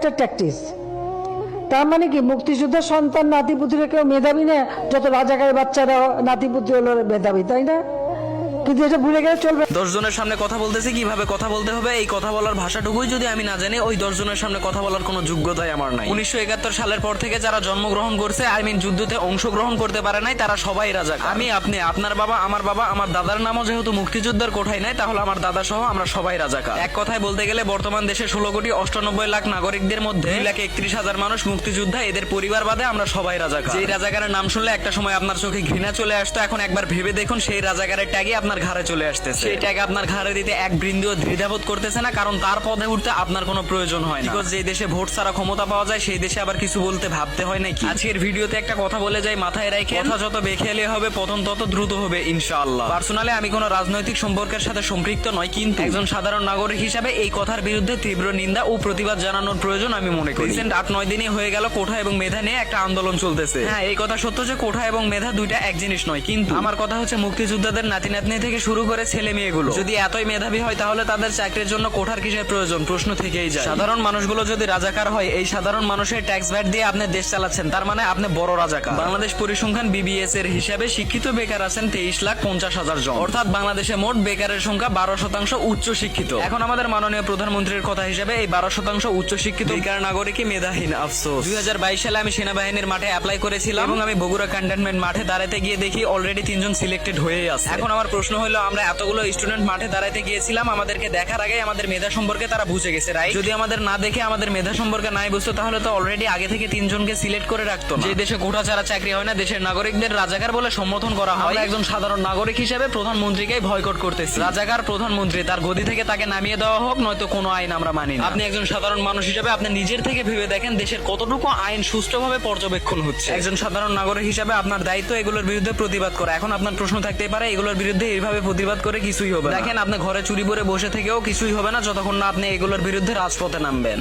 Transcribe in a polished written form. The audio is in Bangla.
একটা ট্যাকটিস। তার মানে কি মুক্তিযুদ্ধের সন্তান নাতিপুতিরা কেউ মেধাবী না, যত রাজাকারের বাচ্চারা নাতিপুতি হলো মেধাবী, তাই না? কিন্তু এটা ভুলে গেলে চলবে। 10 জনের সামনে কথা বলতেছি, কিভাবে কথা বলতে হবে এই কথা বলার ভাষাটুকুই যদি আমি না জানি, ওই 10 জনের সামনে কথা বলার কোনো যোগ্যতাই আমার নাই। 1971 সালের পর থেকে যারা জন্মগ্রহণ করছে, যুদ্ধতে অংশগ্রহণ করতে পারে নাই, তারা সবাই রাজাকার। আমি, আপনি, আপনার বাবা, আমার দাদার নামও যেহেতু মুক্তিযোদ্ধার কোঠায় নাই, তাহলে আমার দাদা সহ আমরা সবাই রাজাকার। এক কথায় বলতে গেলে বর্তমান দেশে 16,98,00,000 নাগরিকদের মধ্যে 2,31,000 মানুষ মুক্তিযোদ্ধা, এদের পরিবার বাদে আমরা সবাই রাজাকার। যেই রাজাকারের নাম শুনলে একটা সময় আপনার চোখে ঘৃণা চলে আসতো, এখন একবার ভেবে দেখুন সেই রাজাকারের ট্যাগে আপনার ঘাড়ে চলে আসতেছে। সেই ট্যাগ আপনার ঘাড়ে দিতে এক বিন্দুও দ্বিধাবোধ করতেছে না, কারণ তার পদে উঠতে আপনার কোনো প্রয়োজন হয় না। বিকজ যে দেশে ভোট ছাড়া ক্ষমতা পাওয়া যায়, সেই দেশে আবার কিছু বলতে ভাবতে হয় নাকি? আজকের ভিডিওতে একটা কথা বলে যাই, মাথায় রেখে কথা যত বেখেয়ালি হবে পতন তত দ্রুত হবে ইনশাআল্লাহ। পার্সোনালি আমি কোনো রাজনৈতিক সম্পর্কের সাথে সম্পৃক্ত নয়, কিন্তু একজন সাধারণ নাগরিক হিসাবে এই কথার বিরুদ্ধে তীব্র নিন্দা ও প্রতিবাদ জানানোর প্রয়োজন আমি মনে করি। রিসেন্ট 8-9 দিনই হয়ে গেল কোঠা এবং মেধা নিয়ে একটা আন্দোলন চলতেছে। হ্যাঁ, এই কথা সত্য যে কোঠা এবং মেধা দুইটা এক জিনিস নয়, কিন্তু আমার কথা হচ্ছে মুক্তিযোদ্ধাদের নাতি নাতনি থেকে শুরু করে ছেলে মেয়েগুলো যদি এতই মেধাবী হয়, তাহলে তাদের চাকরির জন্য কোঠার কিসের প্রয়োজন? প্রশ্ন থেকেই যায়। সাধারণ মানুষগুলো যদি রাজাকার হয়, এই সাধারণ মানুষের ট্যাক্স ভ্যাট দিয়ে আপনি দেশ চালাচ্ছেন, তার মানে আপনি বড় রাজাকার। বাংলাদেশ পরিসংখ্যান BBS এর হিসাবে শিক্ষিত বেকার আছেন 23,50,000 জন, অর্থাৎ বাংলাদেশে মোট বেকারের সংখ্যা 12% উচ্চ শিক্ষিত। এখন আমাদের মাননীয় প্রধানমন্ত্রীর কথা হিসাবে এই 12% উচ্চ শিক্ষিত বেকার নাগরিকই মেধাহীন। আফসোস 2022 সালে আমি সেনাবাহিনীর মাঠে অ্যাপ্লাই করেছিলাম এবং আমি বগুড়া ক্যান্টনমেন্ট মাঠে দাঁড়াতে গিয়ে দেখি অলরেডি 3 জন সিলেক্টেড হয়ে আছে। এখন আমার প্রশ্ন হলো, আমরা এতগুলো স্টুডেন্ট মাঠে দাঁড়াইতে গিয়েছিলাম, আমাদেরকে দেখার আগে আমাদের মেধা সম্পর্কে তারা বুঝে গেছে, রাইট? যদি আমাদের না দেখে আমাদের মেধা সম্পর্কে নাই বুঝতো, তাহলে তো অলরেডি আগে থেকে 3 জনকে সিলেক্ট করে রাখতো না। যে দেশে কোঠা ছাড়া চাকরি হয় না, দেশের নাগরিকদের রাজাকার বলে সম্বোধন করা হয়। আমরা একজন সাধারণ নাগরিক হিসেবে প্রধানমন্ত্রীকেই ভয়কট করতেছি। রাজাকার প্রধানমন্ত্রী, তার গদি থেকে তাকে নামিয়ে দেওয়া হোক, নয়তো কোনো আইন আমরা মানি না। আপনি একজন সাধারণ মানুষ হিসেবে আপনি নিজের থেকে ভেবে দেখেন দেশের কতটুকু আইন সুষ্ঠুভাবে পর্যবেক্ষণ হচ্ছে। একজন সাধারণ নাগরিক হিসেবে আপনার দায়িত্ব এগুলোর বিরুদ্ধে প্রতিবাদ করা। এখন আপনার প্রশ্ন থাকতেই পারে, এগুলোর বিরুদ্ধে এইভাবে প্রতিবাদ করে কিছুই হবে না। দেখেন, আপনি ঘরে চুরি করে বসে থেকেও কিছুই হবে না, যতক্ষণ না আপনি এগুলোর বিরুদ্ধে রাজপথে নামবেন।